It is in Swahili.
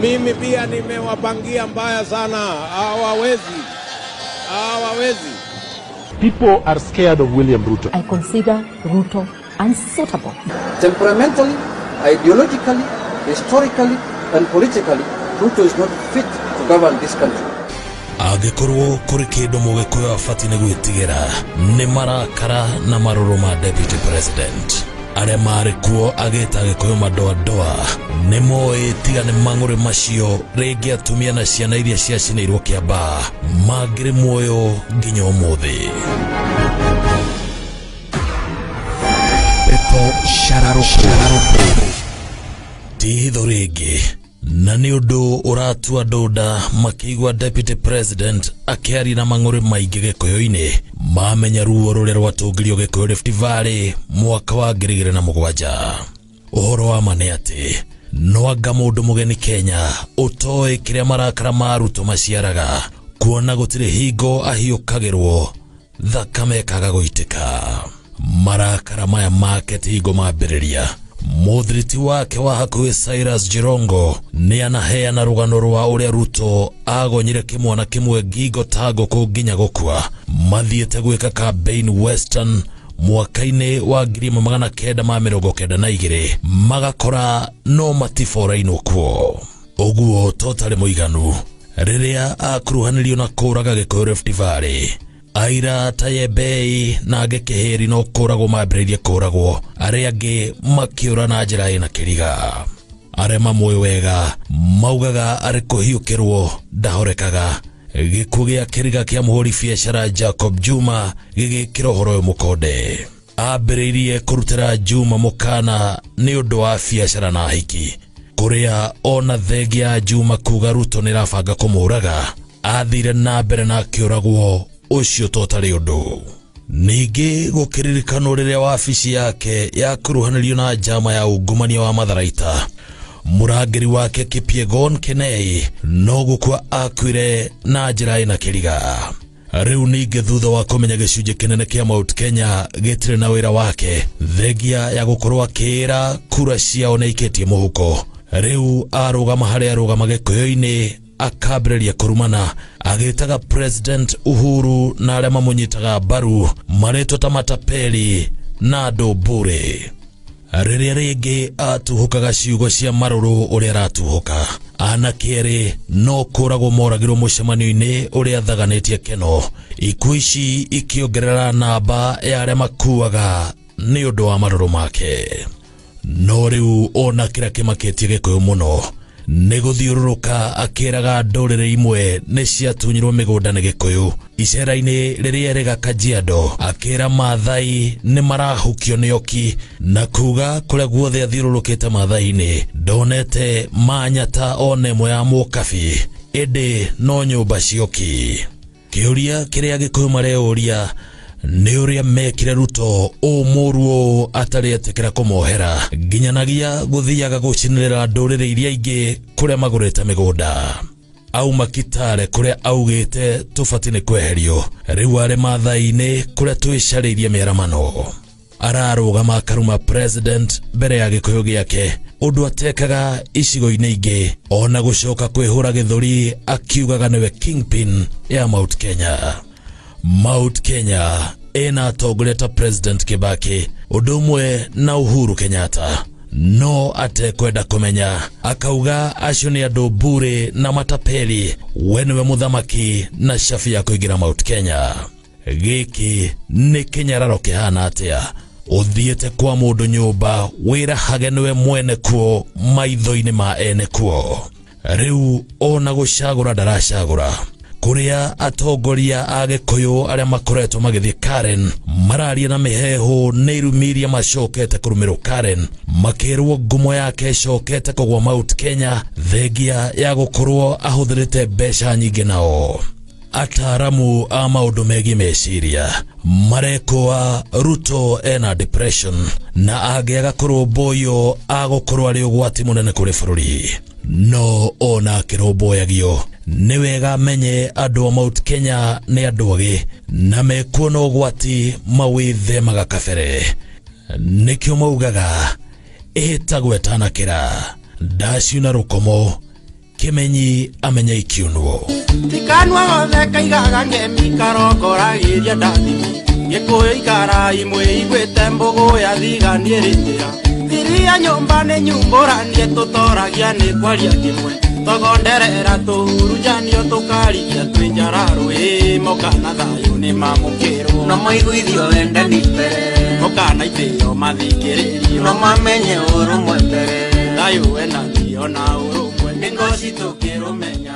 Mimi pia nimewapangia mbaya sana, hawawezi. People are scared of William Ruto. I consider Ruto unsuitable. Temperamentally, ideologically, historically, and politically, Ruto is not fit to govern this country. Agekorwo kuri kindu mugikuyu afatine gwitigera ni marakara na maruru ma deputy president are mari kuo ageta gikuyu madoa ni moe tiga ni mangure macio regi atumia na ciana iria ciacinirwo kiamba magire muoyo nginya umuthi. Ndeto Cararuku titho rigi na ni undu uratua ndoda makigwa deputy president akiari na mang'uri maingi gikuyu-ini mamenya ruo ruria rwatungirio Gikuyu Rift Valley mwaka wa 2007. Uhoro wa mane ati no anga mundu mugeni Kenya utoi kiria marakara ma Ruto maciaraga kuona gutiri hingo ahiukagirwo thakame kaga guitika. Marakara maya market hingo mambiriria Mudriti wake wa hakuhi Cyrus Jirongo ni anaheana rugano rwa uria Ruto agonyire kimwana kimwe gigo tago kuginya gukua mathiete gwika campaign Western mwaka-ini wa 1992 magakora no matiforaino kuo uguo totari muiganu riria akuruhanirio na kuraga Gikuyu Rift Valley. Aira Tayebei na agekeheri no kuragwo mambiririe kuragwo aria angi makiura na njira ina kiriga. Arema moyo wega maugaga ari kuhiukirwo ndahorekaga gikuo gia kiriga kia muhuri biashara Jacob Juma gigikira horo mukonde. Ambiririe kurutira Juma mukana ni undu wa biashara na hiki kuria ona thegia Juma kuga Ruto ni rafanga kumuraga athire na mbere na kiuragwo ucio totari undu. Ningi gukiririkano riria wabici yake ya kuruhanirio na njama ya ungumania wa Matharaita murangiri wake Kipyegon Kenei no gukua akwire na njira ina kiriga. Riu ningi thutha wa kumenya gicunji kinene kia Mount Kenya gitire na wira wake thegia ya gukorwo akira kura ciao na iketie muhuko, riu arugama haria arugama Gikuyu-ini akambiriria kurumana agitaga President Uhuru na aria mamunyitaga baru maretwo ta matapeli na andu bure. Riria ringi atuhukaga ciugo cia maruru uria aratuhuka anakeri no kuragwo moragirwo mucemanio-ini uria thaganitie Keno ikuo ici ikiongerera namba ya aria makuaga ni undu wa maruru make. No riu ona kira kimaketie Gikuyu muno ni guthiururuka akiraga ndurire imwe ni ciatunyirwo migunda ni Gikuyu icera-ini riria riga Kajiado akira Maathai ni marahukio ni oki na kuga kuria guothe athiururukite Maathai-ini ndonete manyata one mwe ya mukabi indi no nyumba cioki. Kiuria kiria Gikuyu mareuria ni uria mekire Ruto umuruo atari etikira kumohera nginyanagia guthiaga gucinirira ndurire iria ingi kuria magurite migunda au makitare kuria augite tufatine kweherio riu ari Maathai-ini kuria twicariirie miaramano. Ararugama akaruma president mbere ya Gikuyu giake undu atekaga icigo-ini ingi ona gucoka kwihura githuri akiugaga niwe kingpin ya Mount Kenya. Mount Kenya ena atongoria ta President Kibaki undu umwe na Uhuru Kenyatta no atekwenda kumenya akauga acio ni andu bure na matapeli we niwe muthamaki na shafi ya kuingira Mount Kenya. Giki ni kinyararo kihana atia uthiete kwa mundu nyumba wira hage niwe mwene kuo maitho-ini ma ene kuo riu ona gucagura ndaracagura kuria atongoria a Gikuyu aria makoretwo magithie Karen mararia na miheho ni irumiria macokete kurumirwo Karen makirwo ngumo yake cokete kugwa Mount Kenya thegia ya gukorwo ahuthirite mbeca nyingi nao. Ataramu a maundu megi meciria marekwa Ruto ena depression na agiaga kurumbuyo agukorwo ari ugwati munene kuri bururi no ona kirumboyagio ni wega menye andu a Mount Kenya ni andu agi na mekuona ugwati mawithe magakabere nikio maugaga itagwetanakira ndaciuna rukomo Kimenyi amenya ikiunuo tikanwa theka igaga ngemi karokoragiria ndathimi gikuyu ikara imwe igwete mbugu ya thiganie rinjira thiria nyumba ni nyumburanie tutoragia ni kwaria kimwe togonderera tuhurujanio tukarigia twinjararu mokana thayo ni mamukirwo no maiguithio wendani mbere mokana ithio mathikiririo no mamenye urumwe mbere thayo wendani ona urumwe ningoci tukirumenya